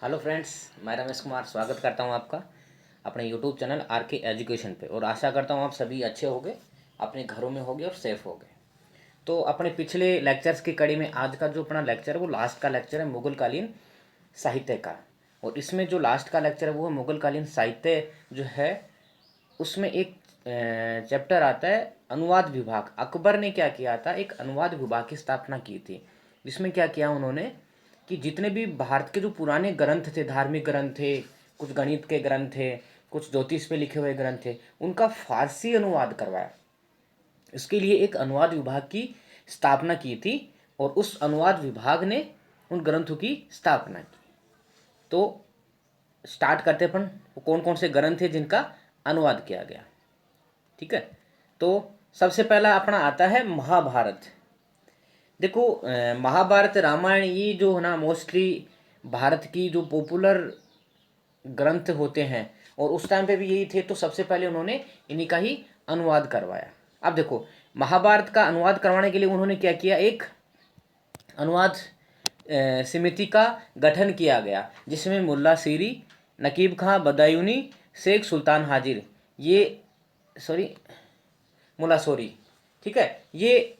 Hello friends, मैं रमेश कुमार स्वागत करता हूं आपका अपने यूट्यूब चैनल आर के एजुकेशन पे। और आशा करता हूं आप सभी अच्छे होंगे, अपने घरों में होंगे और सेफ होंगे। तो अपने पिछले लेक्चर्स की कड़ी में आज का जो अपना लेक्चर है वो लास्ट का लेक्चर है मुगल कालीन साहित्य का। और इसमें जो लास्ट का लेक्चर है वो है मुगल कालीन साहित्य जो है उसमें एक चैप्टर आता है अनुवाद विभाग। अकबर ने क्या किया था, एक अनुवाद विभाग की स्थापना की थी, जिसमें क्या किया उन्होंने कि जितने भी भारत के जो पुराने ग्रंथ थे, धार्मिक ग्रंथ थे, कुछ गणित के ग्रंथ थे, कुछ ज्योतिष पे लिखे हुए ग्रंथ थे, उनका फारसी अनुवाद करवाया। इसके लिए एक अनुवाद विभाग की स्थापना की थी और उस अनुवाद विभाग ने उन ग्रंथों की स्थापना की। तो स्टार्ट करते अपन, कौन कौन से ग्रंथ थे जिनका अनुवाद किया गया। ठीक है, तो सबसे पहला अपना आता है महाभारत। देखो महाभारत रामायण ये जो है ना मोस्टली भारत की जो पॉपुलर ग्रंथ होते हैं, और उस टाइम पे भी यही थे। तो सबसे पहले उन्होंने इन्हीं का ही अनुवाद करवाया। अब देखो महाभारत का अनुवाद करवाने के लिए उन्होंने क्या किया, एक अनुवाद समिति का गठन किया गया, जिसमें मुल्ला सीरी, नकीब खां बदायूनी, शेख सुल्तान हाजिर, ये सॉरी मुल्ला सोरी, ठीक है, ये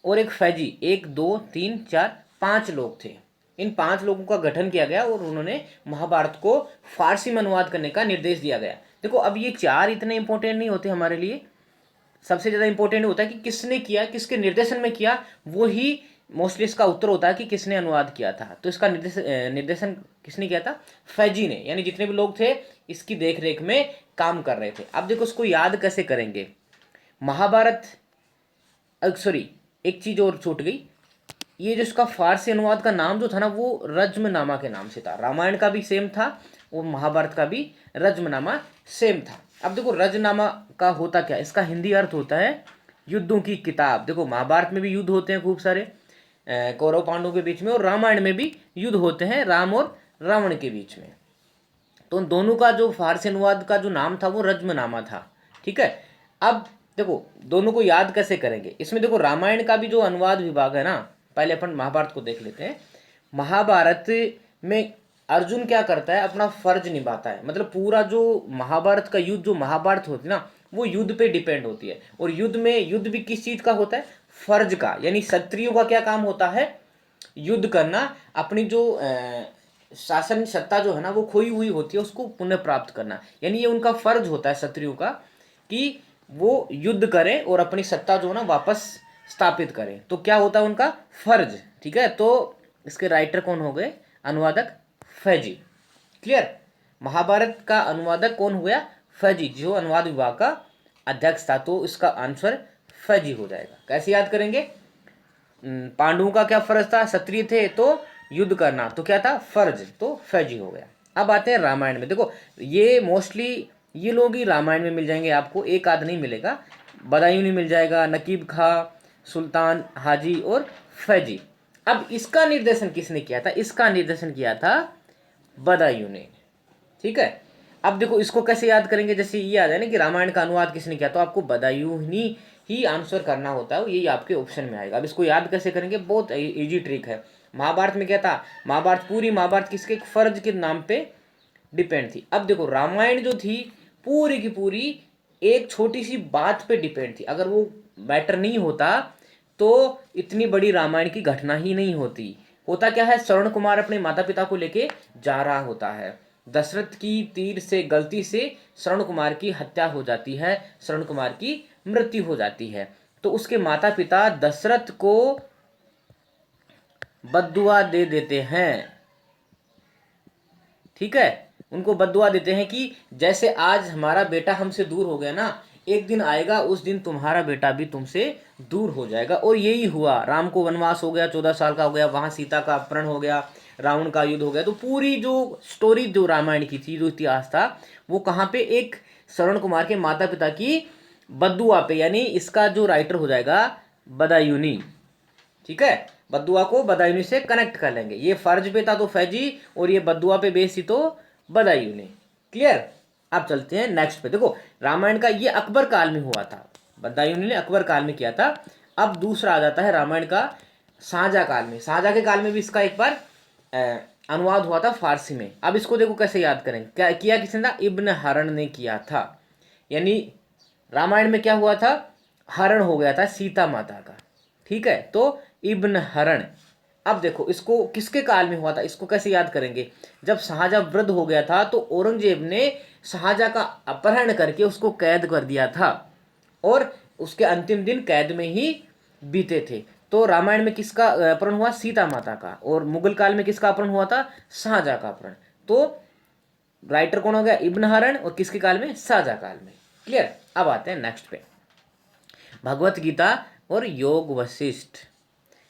और एक फैजी, 1 2 3 4 5 लोग थे। इन 5 लोगों का गठन किया गया और उन्होंने महाभारत को फारसी में अनुवाद करने का निर्देश दिया गया। देखो अब ये 4 इतने इंपॉर्टेंट नहीं होते हमारे लिए, सबसे ज़्यादा इंपॉर्टेंट होता है कि किसने किया, किसके निर्देशन में किया। वो ही मोस्टली इसका उत्तर होता है कि किसने अनुवाद किया था। तो इसका निर्देशन किसने किया था, फैजी ने, यानी जितने भी लोग थे इसकी देख रेख में काम कर रहे थे। अब देखो उसको याद कैसे करेंगे। महाभारत, सॉरी एक चीज़ और छूट गई, ये जो इसका फारसी अनुवाद का नाम जो था ना वो रज्मनामा के नाम से था। रामायण का भी सेम था और महाभारत का भी रज्मनामा सेम था। अब देखो रज्मनामा का होता क्या, इसका हिंदी अर्थ होता है युद्धों की किताब। देखो महाभारत में भी युद्ध होते हैं खूब सारे कौरव पांडवों के बीच में, और रामायण में भी युद्ध होते हैं राम और रावण के बीच में। तो उन दोनों का जो फारसी अनुवाद का जो नाम था वो रज्मनामा था। ठीक है, अब देखो दोनों को याद कैसे करेंगे। इसमें देखो रामायण का भी जो अनुवाद विभाग है ना, पहले अपन महाभारत को देख लेते हैं। महाभारत में अर्जुन क्या करता है, अपना फर्ज निभाता है। मतलब पूरा जो महाभारत का युद्ध, जो महाभारत होती है ना, वो युद्ध पे डिपेंड होती है। और युद्ध में, युद्ध भी किस चीज का होता है, फर्ज का। यानी क्षत्रियों का क्या काम होता है, युद्ध करना, अपनी जो शासन सत्ता जो है ना वो खोई हुई होती है उसको पुनः प्राप्त करना। यानी ये उनका फर्ज होता है क्षत्रियों का कि वो युद्ध करें और अपनी सत्ता जो है ना वापस स्थापित करें। तो क्या होता है उनका फर्ज। ठीक है, तो इसके राइटर कौन हो गए, अनुवादक फैजी। क्लियर, महाभारत का अनुवादक कौन हो गया, फैजी, जो अनुवाद विभाग का अध्यक्ष था। तो इसका आंसर फैजी हो जाएगा। कैसे याद करेंगे, पांडवों का क्या फर्ज था, क्षत्रिय थे तो युद्ध करना, तो क्या था फर्ज, तो फैजी हो गया। अब आते हैं रामायण में। देखो ये मोस्टली ये लोग ही रामायण में मिल जाएंगे आपको, एक आध नहीं मिलेगा। बदायूं नहीं मिल जाएगा, नकीब खां, सुल्तान हाजी और फैजी। अब इसका निर्देशन किसने किया था, इसका निर्देशन किया था बदायूं ने। ठीक है, अब देखो इसको कैसे याद करेंगे। जैसे ये आ जाए ना कि रामायण का अनुवाद किसने किया, तो आपको बदायूं ही आंसर करना होता है, यही आपके ऑप्शन में आएगा। अब इसको याद कैसे करेंगे, बहुत इजी ट्रिक है। महाभारत में क्या था, महाभारत, पूरी महाभारत किसके फर्ज के नाम पे डिपेंड थी। अब देखो रामायण जो थी पूरी की पूरी एक छोटी सी बात पे डिपेंड थी। अगर वो मैटर नहीं होता तो इतनी बड़ी रामायण की घटना ही नहीं होती। होता क्या है, श्रवण कुमार अपने माता पिता को लेके जा रहा होता है, दशरथ की तीर से गलती से श्रवण कुमार की हत्या हो जाती है, श्रवण कुमार की मृत्यु हो जाती है। तो उसके माता पिता दशरथ को बद्दुआ दे देते हैं। ठीक है, उनको बद्दुआ देते हैं कि जैसे आज हमारा बेटा हमसे दूर हो गया ना, एक दिन आएगा उस दिन तुम्हारा बेटा भी तुमसे दूर हो जाएगा। और यही हुआ, राम को वनवास हो गया, 14 साल का हो गया, वहां सीता का अपहरण हो गया, रावण का युद्ध हो गया। तो पूरी जो स्टोरी जो रामायण की थी, जो इतिहास था, वो कहाँ पे, एक श्रवण कुमार के माता पिता की बद्दुआ पे। यानी इसका जो राइटर हो जाएगा बदायूनी। ठीक है, बद्दुआ को बदायूनी से कनेक्ट कर लेंगे। ये फर्ज पे था तो फैजी, और ये बद्दुआ पे बेस थी तो बदायूनी। क्लियर, अब चलते हैं नेक्स्ट पे। देखो रामायण का ये अकबर काल में हुआ था, बदायूनी ने अकबर काल में किया था। अब दूसरा आ जाता है रामायण का शाहजहाँ काल में। शाहजहाँ के काल में भी इसका एक बार अनुवाद हुआ था फारसी में। अब इसको देखो कैसे याद करेंगे, क्या किया किसने था, इब्न हरण ने किया था। यानी रामायण में क्या हुआ था, हरण हो गया था सीता माता का, ठीक है, तो इब्न हरण। अब देखो इसको किसके काल में हुआ था, इसको कैसे याद करेंगे, जब शाहजहां वृद्ध हो गया था तो औरंगजेब ने शाहजहां का अपहरण करके उसको कैद कर दिया था, और उसके अंतिम दिन कैद में ही बीते थे। तो रामायण में किसका अपहरण हुआ, सीता माता का, और मुगल काल में किसका अपहरण हुआ था, शाहजहां का अपहरण। तो राइटर कौन हो गया, इब्न हरण, और किसके काल में, शाहजहां काल में। क्लियर। अब आते हैं नेक्स्ट पे, भगवत गीता और योग वशिष्ठ।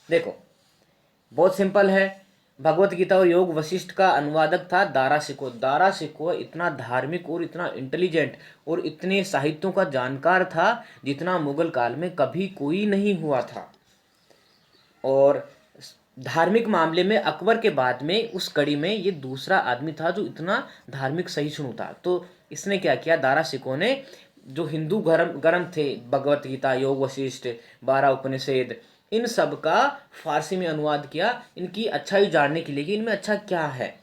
देखो बहुत सिंपल है, भगवत गीता और योग वशिष्ठ का अनुवादक था दारा शिकोह। दारा शिकोह इतना धार्मिक और इतना इंटेलिजेंट और इतने साहित्यों का जानकार था जितना मुगल काल में कभी कोई नहीं हुआ था। और धार्मिक मामले में अकबर के बाद में उस कड़ी में ये दूसरा आदमी था जो इतना धार्मिक सहिष्णु था। तो इसने क्या किया, दारा शिकोह ने जो हिंदू ग्रंथ थे, भगवत गीता, योग वशिष्ठ, 12 उपनिषद, इन सब का फारसी में अनुवाद किया, इनकी अच्छाई जानने के लिए कि इनमें अच्छा क्या है।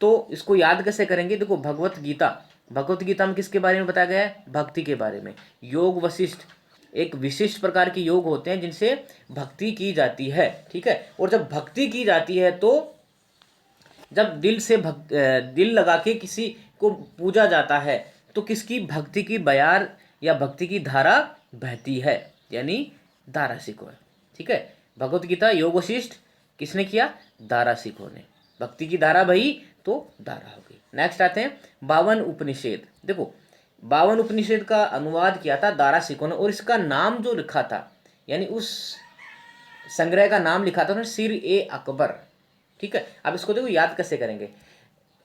तो इसको याद कैसे करेंगे, देखो भगवत गीता में किसके बारे में बताया गया है, भक्ति के बारे में। योग वशिष्ठ एक विशिष्ट प्रकार के योग होते हैं जिनसे भक्ति की जाती है, ठीक है। और जब भक्ति की जाती है तो जब दिल लगा के किसी को पूजा जाता है तो किसकी भक्ति की बयार या भक्ति की धारा बहती है, यानी दारा सिकोह है, ठीक है। भगवत गीता योग वशिष्ठ किसने किया, दारा सिकोह ने। भक्ति की धारा बही तो धारा हो गई। नेक्स्ट आते हैं 52 उपनिषद। देखो 52 उपनिषद का अनुवाद किया था दारा सिकोह ने, और इसका नाम जो लिखा था, यानी उस संग्रह का नाम लिखा था उन्होंने, सिर ए अकबर, ठीक है। अब इसको देखो याद कैसे करेंगे,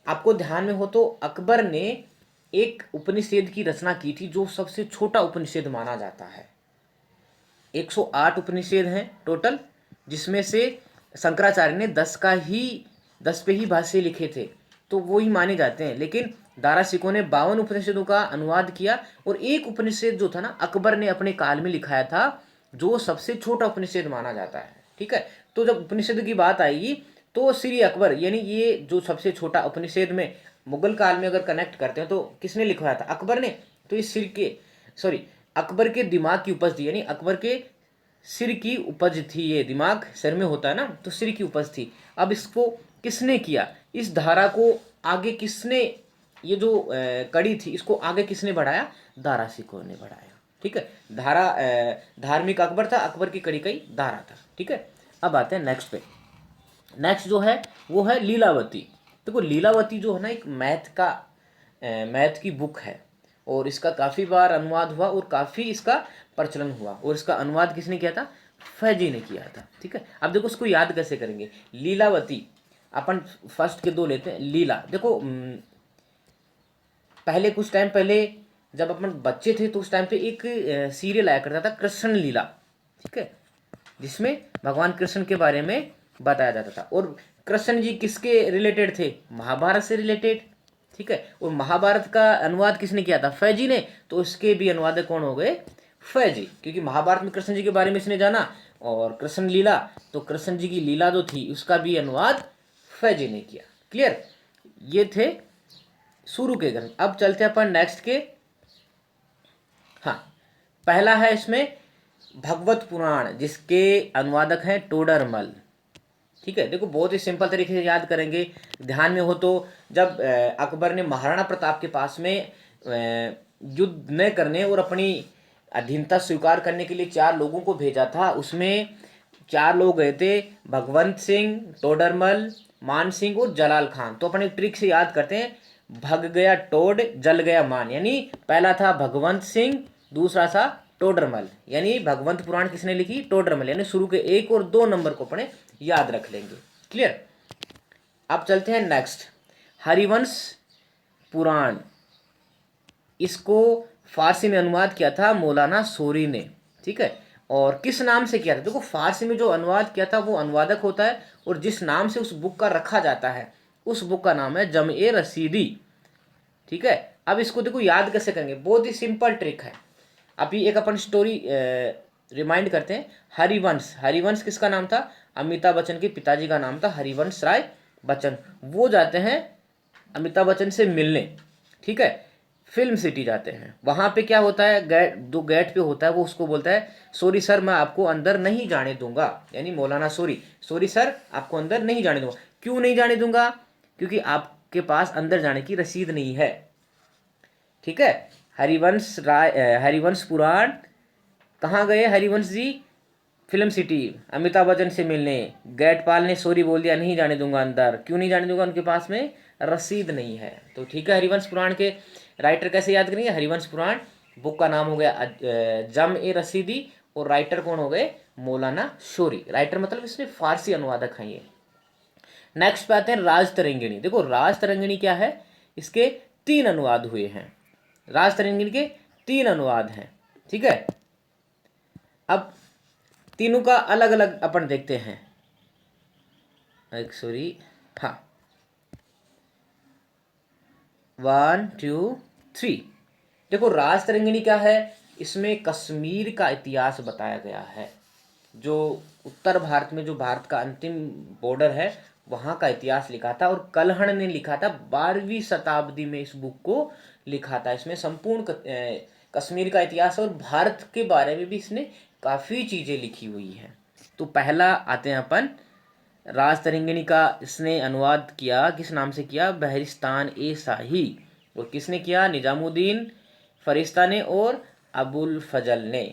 आपको ध्यान में हो तो अकबर ने एक उपनिषद की रचना की थी जो सबसे छोटा उपनिषद माना जाता है। 108 उपनिषद हैं टोटल, जिसमें से शंकराचार्य ने 10 पे ही भाष्य लिखे थे, तो वो ही माने जाते हैं। लेकिन दारा सिकोह ने 52 उपनिषदों का अनुवाद किया, और एक उपनिषद जो था ना अकबर ने अपने काल में लिखाया था, जो सबसे छोटा उपनिषद माना जाता है, ठीक है। तो जब उपनिषद की बात आएगी तो श्री अकबर, यानी ये जो सबसे छोटा उपनिषद में मुगल काल में अगर कनेक्ट करते हैं तो किसने लिखवाया था, अकबर ने। तो ये अकबर के दिमाग की उपज थी, यानी अकबर के सिर की उपज थी, ये दिमाग सिर में होता है ना, तो सिर की उपज थी। अब इसको किसने किया, इस धारा को आगे किसने, ये जो कड़ी थी इसको आगे किसने बढ़ाया, दारा सिकोह ने बढ़ाया, ठीक है। धार्मिक अकबर था, अकबर की कड़ी कई धारा था, ठीक है। अब आते हैं नेक्स्ट पे। नेक्स्ट जो है वो है लीलावती। देखो लीलावती जो है ना एक मैथ की बुक है, और इसका काफ़ी बार अनुवाद हुआ और काफ़ी इसका प्रचलन हुआ, और इसका अनुवाद किसने किया था, फैजी ने किया था, ठीक है। अब देखो उसको याद कैसे करेंगे, लीलावती, अपन फर्स्ट के दो लेते हैं। लीला, देखो पहले कुछ टाइम पहले जब अपन बच्चे थे तो उस टाइम पे एक सीरियल आया करता था, कृष्ण लीला, ठीक है, जिसमें भगवान कृष्ण के बारे में बताया जाता था। और कृष्ण जी किसके रिलेटेड थे, महाभारत से रिलेटेड, ठीक है। और महाभारत का अनुवाद किसने किया था, फैजी ने। तो इसके भी अनुवादक कौन हो गए, फैजी, क्योंकि महाभारत में कृष्ण जी के बारे में इसने जाना, और कृष्ण लीला, तो कृष्ण जी की लीला जो थी उसका भी अनुवाद फैजी ने किया। क्लियर। ये थे शुरू के ग्रंथ। अब चलते हैं अपन नेक्स्ट के। हाँ, पहला है इसमें भगवत पुराण, जिसके अनुवादक हैं टोडरमल, ठीक है। देखो बहुत ही सिंपल तरीके से याद करेंगे, ध्यान में हो तो जब अकबर ने महाराणा प्रताप के पास में युद्ध न करने और अपनी अधीनता स्वीकार करने के लिए 4 लोगों को भेजा था, उसमें 4 लोग गए थे, भगवंत सिंह, टोडरमल, मान सिंह और जलाल खान। तो अपन एक ट्रिक से याद करते हैं, भग गया टोड, जल गया मान, यानी पहला था भगवंत सिंह, दूसरा था टोडरमल, यानी भगवंत पुराण किसने लिखी, टोडरमल, यानी शुरू के 1 और 2 नंबर को अपने याद रख लेंगे। क्लियर। अब चलते हैं नेक्स्ट, हरिवंश पुराण। इसको फारसी में अनुवाद किया था मौलाना सोरी ने, ठीक है। और किस नाम से किया था, देखो फारसी में जो अनुवाद किया था वो अनुवादक होता है, और जिस नाम से उस बुक का रखा जाता है उस बुक का नाम है जम-ए रसीदी, ठीक है। अब इसको देखो याद कैसे करेंगे, बहुत ही सिंपल ट्रिक है। अभी एक अपन स्टोरी रिमाइंड करते हैं। हरिवंश, हरिवंश किसका नाम था, अमिताभ बच्चन के पिताजी का नाम था हरिवंश राय, बच्चन, वो जाते हैं अमिताभ बच्चन से मिलने, ठीक है, फिल्म सिटी जाते हैं। वहां पे क्या होता है, गेट पे होता है, वो उसको बोलता है सॉरी सर मैं आपको अंदर नहीं जाने दूंगा, यानी मौलाना सॉरी, सॉरी सर आपको अंदर नहीं जाने दूंगा। क्यों नहीं जाने दूंगा? क्योंकि आपके पास अंदर जाने की रसीद नहीं है, ठीक है। हरिवंश पुराण कहाँ गए हरिवंश जी? फिल्म सिटी, अमिताभ बच्चन से मिलने। गेटपाल ने सॉरी बोल दिया, नहीं जाने दूंगा अंदर। क्यों नहीं जाने दूंगा? उनके पास में रसीद नहीं है। तो ठीक है, हरिवंश पुराण के राइटर कैसे याद करेंगे? हरिवंश पुराण बुक का नाम हो गया जम ए रसीदी, और राइटर कौन हो गए? मौलाना शोरी। राइटर मतलब इसमें फारसी अनुवादक हैं ये। नेक्स्ट पे आते हैं राज तरंगिणी। देखो राज तरंगिणी क्या है, इसके 3 अनुवाद हुए हैं। राज तरंगिणी के 3 अनुवाद हैं, ठीक है। अब तीनों का अलग अलग अपन देखते हैं। एक सॉरी, हाँ, 1 2 3। देखो राज तरंगिणी क्या है, इसमें कश्मीर का इतिहास बताया गया है। जो उत्तर भारत में, जो भारत का अंतिम बॉर्डर है, वहाँ का इतिहास लिखा था, और कल्हण ने लिखा था। 12वीं शताब्दी में इस बुक को लिखा था। इसमें संपूर्ण कश्मीर का इतिहास और भारत के बारे में भी इसने काफ़ी चीज़ें लिखी हुई हैं। तो पहला आते हैं अपन, राज तरंगिणी का इसने अनुवाद किया, किस नाम से किया? बहरिस्तान ए शाही। और किसने किया? निजामुद्दीन फरिश्ता ने और अबुल फजल ने,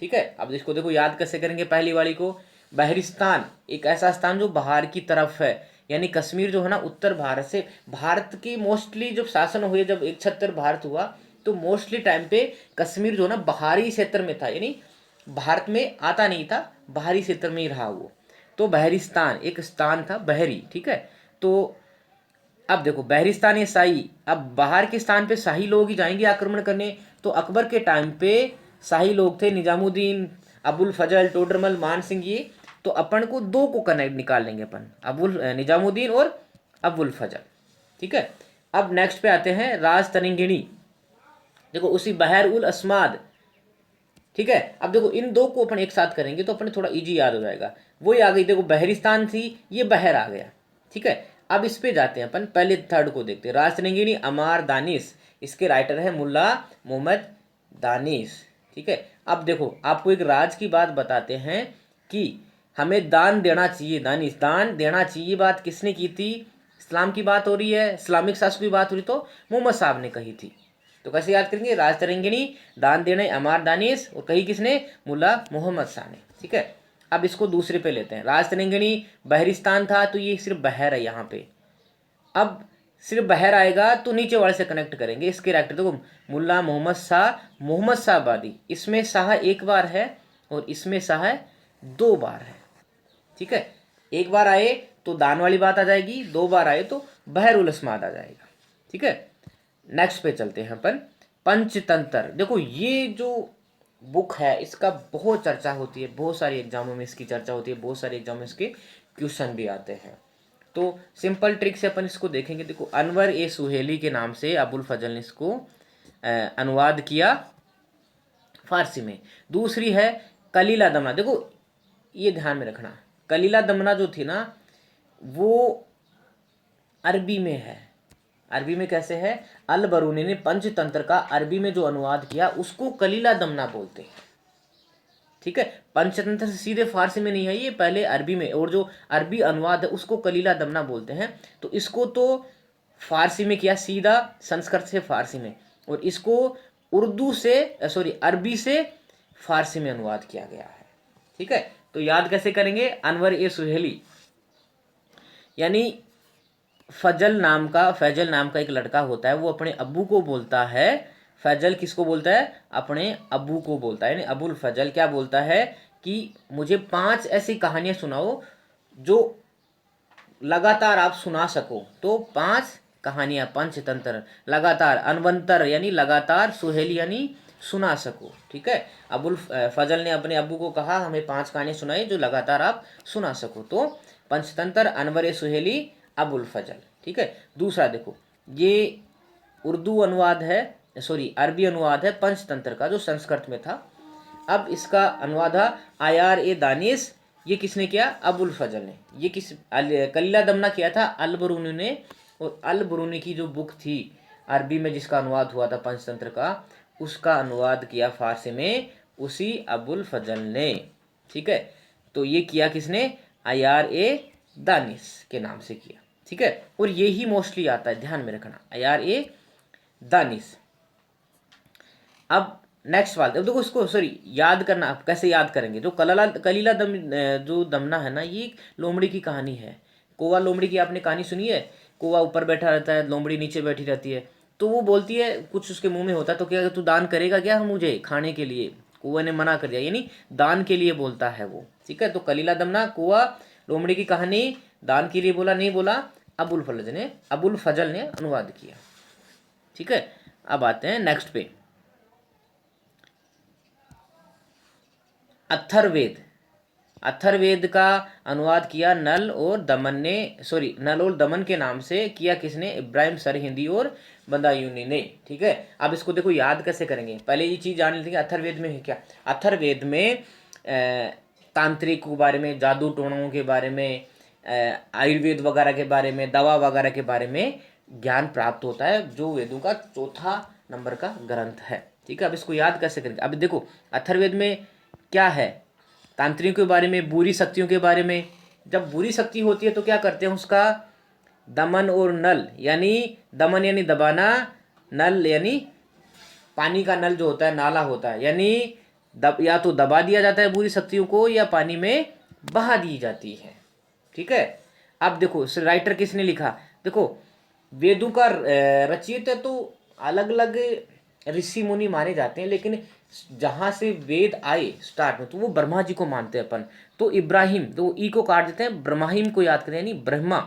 ठीक है। अब इसको देखो याद कैसे करेंगे पहली वाली को। बहरिस्तान एक ऐसा स्थान जो बाहर की तरफ है, यानी कश्मीर जो है ना उत्तर भारत से, भारत की मोस्टली जब शासन हुए, जब 71 भारत हुआ, तो मोस्टली टाइम पे कश्मीर जो है ना बाहरी क्षेत्र में था, यानी भारत में आता नहीं था, बाहरी क्षेत्र में ही रहा वो। तो बहरिस्तान एक स्थान था, बहरी, ठीक है। तो अब देखो बहरिस्तान ये शाही, अब बाहर के स्थान पे शाही लोग ही जाएंगे आक्रमण करने। तो अकबर के टाइम पे शाही लोग थे, निजामुद्दीन, अबुल फजल, टोडरमल, मान सिंह, ये। तो अपन को 2 को कनेक्ट निकाल लेंगे अपन, निजामुद्दीन और अबुल फजल, ठीक है। अब नेक्स्ट पे आते हैं राज तरंगिणी। देखो उसी बहर उल अस्माद, ठीक है। अब देखो इन 2 को अपन एक साथ करेंगे तो अपने थोड़ा इजी याद हो जाएगा। वही आ गई, देखो बहरिस्तान थी, ये बहर आ गया, ठीक है। अब इस पे जाते हैं अपन, पहले थर्ड को देखते हैं। राज तरंगिणी अमार दानिश, इसके राइटर है मुल्ला मोहम्मद दानिश, ठीक है। अब देखो आपको एक राज की बात बताते हैं कि हमें दान देना चाहिए, दानिश दान देना चाहिए, बात किसने की थी? इस्लाम की बात हो रही है, इस्लामिक शासक की बात हो रही, तो मोहम्मद साहब ने कही थी। तो कैसे याद करेंगे? राज तरंगिणी, दान देने अमार दानिश, और कही किसने? मुल्ला मोहम्मद शाह ने, ठीक है। अब इसको दूसरे पे लेते हैं। राज तरंगिणी बहरिस्तान था, तो ये सिर्फ बहर है यहाँ पे। अब सिर्फ बहर आएगा तो नीचे वाले से कनेक्ट करेंगे। इसके राइटर देखो, मुल्ला मोहम्मद शाह, मोहम्मद शाह आबादी, इसमें शाह एक बार है और इसमें शाह 2 बार है, ठीक है। एक बार आए तो दान वाली बात आ जाएगी, 2 बार आए तो बहर उल अस्माद आ जाएगा, ठीक है। नेक्स्ट पे चलते हैं अपन, पंचतंत्र। देखो ये जो बुक है इसका बहुत चर्चा होती है, बहुत सारे एग्जामों में इसकी चर्चा होती है, बहुत सारे एग्जाम में इसके क्वेश्चन भी आते हैं। तो सिंपल ट्रिक से अपन इसको देखेंगे। देखो अनवर ए सुहेली के नाम से अबुल फजल ने इसको अनुवाद किया फारसी में। दूसरी है कलीला दमना। देखो ये ध्यान में रखना, कलीला दमना जो थी ना वो अरबी में है। अरबी में कैसे है? अल बरूनी ने पंचतंत्र का अरबी में जो अनुवाद किया उसको कलीला दमना बोलते हैं, ठीक है। पंचतंत्र से सीधे फारसी में नहीं है ये, पहले अरबी में, और जो अरबी अनुवाद है उसको कलीला दमना बोलते हैं। तो इसको तो फारसी में किया सीधा, संस्कृत से फारसी में, और इसको उर्दू से अरबी से फारसी में अनुवाद किया गया है, ठीक है। तो याद कैसे करेंगे? अनवर ए सुहेली, यानी फैजल नाम का एक लड़का होता है, वो अपने अब्बू को बोलता है, फैजल किसको बोलता है? अपने अब्बू को बोलता है, यानी अबुल फजल क्या बोलता है कि मुझे 5 ऐसी कहानियां सुनाओ जो लगातार आप सुना सको। तो 5 कहानियां, पंचतंत्र, लगातार, अनवंतर यानी लगातार, सुहेली यानी सुना सको, ठीक है। अबुल फजल ने अपने अब्बू को कहा हमें 5 कहानियां सुनाई जो लगातार आप सुना सको। तो पंचतंत्र, अनवर ए सुहेली, अबुल फजल, ठीक है। दूसरा देखो, ये उर्दू अनुवाद है, अरबी अनुवाद है पंचतंत्र का जो संस्कृत में था। अब इसका अनुवाद है आयार ए दानिश ये किसने किया? अबुल फजल ने। ये कलीला दमना किया था अल बरूनी ने, और अल बरूनी की जो बुक थी अरबी में जिसका अनुवाद हुआ था पंचतंत्र का, उसका अनुवाद किया फारसी में उसी अबुल फजल ने। ठीक है, तो ये किया किसने? अयार ए दानिश के नाम से किया। ठीक है, और ये ही मोस्टली आता है, ध्यान में रखना, अयार ए दानिश। अब नेक्स्ट बात, अब देखो इसको सॉरी याद करना, आप कैसे याद करेंगे? जो कलीला जो दमना है ना, ये लोमड़ी की कहानी है। कौवा लोमड़ी की आपने कहानी सुनी है? कौवा ऊपर बैठा रहता है, लोमड़ी नीचे बैठी रहती है, तो वो बोलती है, कुछ उसके मुंह में होता है, तो क्या तू दान करेगा क्या मुझे खाने के लिए? कौवे ने मना कर दिया, यानी दान के लिए बोलता है वो। ठीक है, तो कलीला दमना कौवा लोमड़ी की कहानी दान के लिए बोला, नहीं बोला, अबुल फजल ने अनुवाद किया। ठीक है, अब आते हैं नेक्स्ट पे, अथर्ववेद। अथर्ववेद का अनुवाद किया नल और दमन ने, सॉरी नल और दमन के नाम से किया किसने? इब्राहिम सरहिंदी और बदायूनी ने। ठीक है, अब इसको देखो याद कैसे करेंगे, पहले ये चीज जान लेते हैं अथर्ववेद में है क्या। अथर्ववेद में तांत्रिक के बारे में, जादू टोनों के बारे में, आयुर्वेद वगैरह के बारे में, दवा वगैरह के बारे में ज्ञान प्राप्त होता है, जो वेदों का चौथा नंबर का ग्रंथ है। ठीक है, अब इसको याद कैसे करेंगे? अब देखो अथर्ववेद में क्या है? तांत्रिक के बारे में, बुरी शक्तियों के बारे में। जब बुरी शक्ति होती है तो क्या करते हैं उसका दमन और नल, यानी दमन यानी दबाना, नल यानी पानी का नल जो होता है, नाला होता है, यानी या तो दबा दिया जाता है बुरी शक्तियों को, या पानी में बहा दी जाती है। ठीक है, अब देखो राइटर किसने लिखा? देखो वेदों का रचयिता तो अलग अलग ऋषि मुनि माने जाते हैं, लेकिन जहां से वेद आए स्टार्ट में, तो वो ब्रह्मा जी को मानते हैं अपन। तो इब्राहिम, तो ई को काट देते हैं, ब्रह्माहिम को याद करें, यानी ब्रह्मा।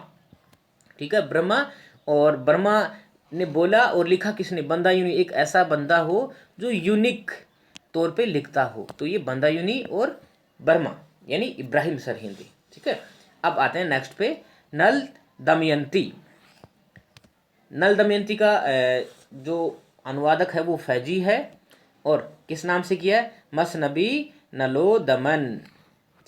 ठीक है, ब्रह्मा, और ब्रह्मा ने बोला और लिखा किसने? बंदा यूनि, एक ऐसा बंदा हो जो यूनिक तौर पे लिखता हो, तो ये बंदा यूनि और ब्रह्मा यानी इब्राहिम सरहिंदी। ठीक है, अब आते हैं नेक्स्ट पे, नल दमयंती। नल दमयंती का जो अनुवादक है वो फैजी है, और किस नाम से किया है? मसनबी नलो दमन।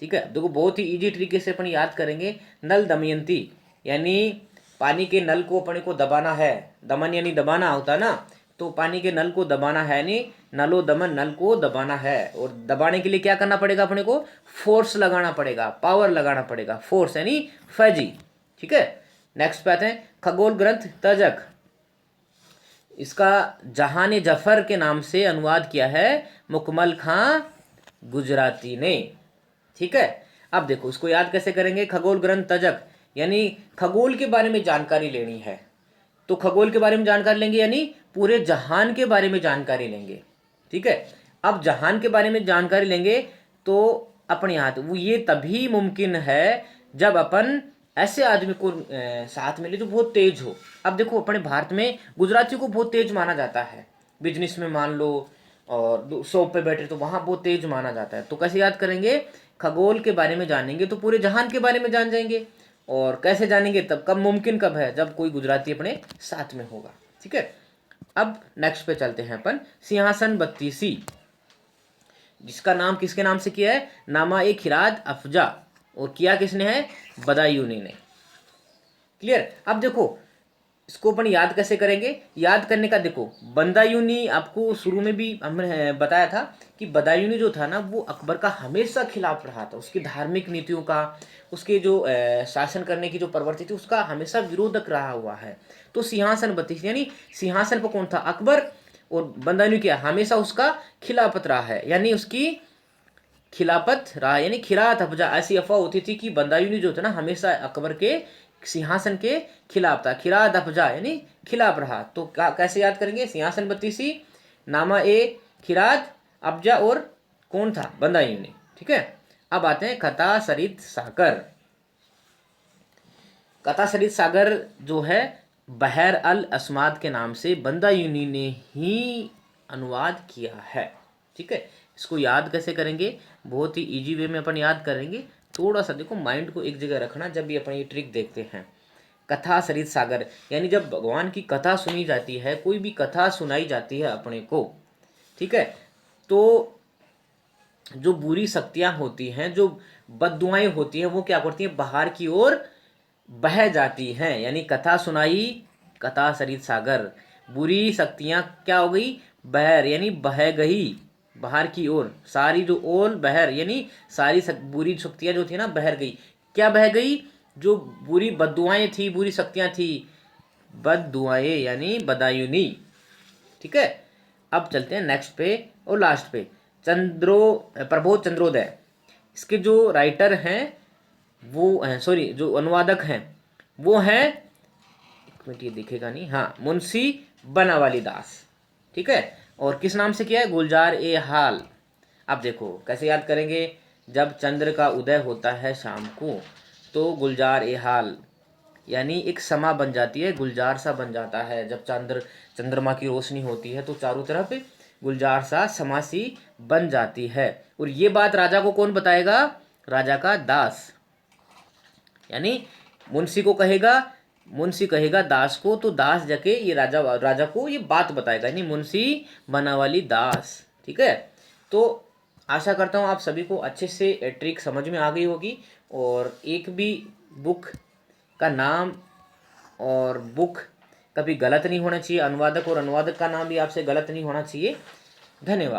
ठीक है, देखो बहुत ही इजी तरीके से अपन याद करेंगे। नल दमयंती यानी पानी के नल को अपने को दबाना है, दमन यानी दबाना होता है ना, तो पानी के नल को दबाना है, यानी नलो दमन, नल को दबाना है। और दबाने के लिए क्या करना पड़ेगा अपने को? फोर्स लगाना पड़ेगा, पावर लगाना पड़ेगा, फोर्स यानी फैजी। ठीक है, नेक्स्ट पे आते हैं, खगोल ग्रंथ तजक। इसका जहान जफर के नाम से अनुवाद किया है मुकम्मल खां गुजराती ने। ठीक है, अब देखो इसको याद कैसे करेंगे? खगोल ग्रंथ तजक यानी खगोल के बारे में जानकारी लेनी है, तो खगोल के बारे में जानकारी लेंगे, यानी पूरे जहान के बारे में जानकारी लेंगे। ठीक है, अब जहान के बारे में जानकारी लेंगे तो अपने हाथ वो ये तभी मुमकिन है जब अपन ऐसे आदमी को साथ मिले जो बहुत तेज हो। अब देखो अपने भारत में गुजराती को बहुत तेज माना जाता है, बिजनेस में मान लो, और शॉप पे बैठे तो वहाँ बहुत तेज माना जाता है। तो कैसे याद करेंगे? खगोल के बारे में जानेंगे तो पूरे जहान के बारे में जान जाएंगे। और कैसे जानेंगे? तब कब मुमकिन कब है? जब कोई गुजराती अपने साथ में होगा। ठीक है, अब नेक्स्ट पे चलते हैं अपन, सिंहासन बत्तीसी, जिसका नाम किसके नाम से किया है? नामा ए खिराज अफजा, और किया किसने है? बदायूनी ने। क्लियर? अब देखो इसको अपन याद कैसे करेंगे? याद करने का देखो, बदायूनी आपको शुरू में भी हमने बताया था कि बदायूनी जो था ना, वो अकबर का हमेशा खिलाफ रहा था, उसकी धार्मिक नीतियों का, उसके जो शासन करने की जो प्रवृत्ति थी उसका हमेशा विरोधक रहा हुआ है। तो सिंहासन बत्तीस यानी सिंहासन पर कौन था? अकबर, और बदायूनी क्या? हमेशा उसका खिलाफत रहा है, यानी उसकी खिलाफत रहा, यानी खिरात अफजा। ऐसी अफवाह होती थी कि बदायूनी जो था ना हमेशा अकबर के सिंहासन के खिलाफ था, खिरात अफजा यानी खिलाफ रहा। तो कैसे याद करेंगे? सिंहासन बत्तीसी, नामा ए खिरात अफजा, और कौन था? बदायूनी। ठीक है, अब आते हैं कथा सरित सागर। कथा सरित सागर जो है बहर अल अस्माद के नाम से बदायूनी ने ही अनुवाद किया है। ठीक है, इसको याद कैसे करेंगे? बहुत ही इजी वे में अपन याद करेंगे। थोड़ा सा देखो माइंड को एक जगह रखना जब भी अपन ये ट्रिक देखते हैं। कथा सरित सागर यानी जब भगवान की कथा सुनी जाती है, कोई भी कथा सुनाई जाती है अपने को, ठीक है, तो जो बुरी शक्तियां होती हैं, जो बद्दुआएं होती हैं, वो क्या करती हैं, बाहर की ओर बह जाती हैं। यानी कथा सुनाई कथा सरित सागर, बुरी शक्तियां क्या हो गई, बहर यानी बह गई बाहर की ओर, सारी जो ओल बहर यानी सारी बुरी शक्तियां जो थी ना बहर गई। क्या बह गई, जो बुरी बद्दुआएं थी, बुरी शक्तियां थी, बद्दुआएं यानी बदायूनी। ठीक है, अब चलते हैं नेक्स्ट पे और लास्ट पे, चंद्रो प्रबोध चंद्रोदय। इसके जो राइटर हैं वो सॉरी जो अनुवादक हैं वो हैं, एक मिनट ये दिखेगा नहीं, हाँ, मुंशी बनावाली दास। ठीक है, और किस नाम से किया है, गुलजार ए हाल। अब देखो कैसे याद करेंगे, जब चंद्र का उदय होता है शाम को तो गुलजार ए हाल यानी एक समा बन जाती है, गुलजार सा बन जाता है। जब चंद्रमा की रोशनी होती है तो चारों तरफ गुलजार सा समा सी बन जाती है। और ये बात राजा को कौन बताएगा, राजा का दास, यानी मुंशी को कहेगा, मुंशी कहेगा दास को, तो दास जाके ये राजा राजा को ये बात बताएगा, यानी मुंशी बनावाली दास। ठीक है, तो आशा करता हूँ आप सभी को अच्छे से ट्रिक समझ में आ गई होगी, और एक भी बुक का नाम और बुक कभी गलत नहीं होना चाहिए, अनुवादक और अनुवादक का नाम भी आपसे गलत नहीं होना चाहिए। धन्यवाद।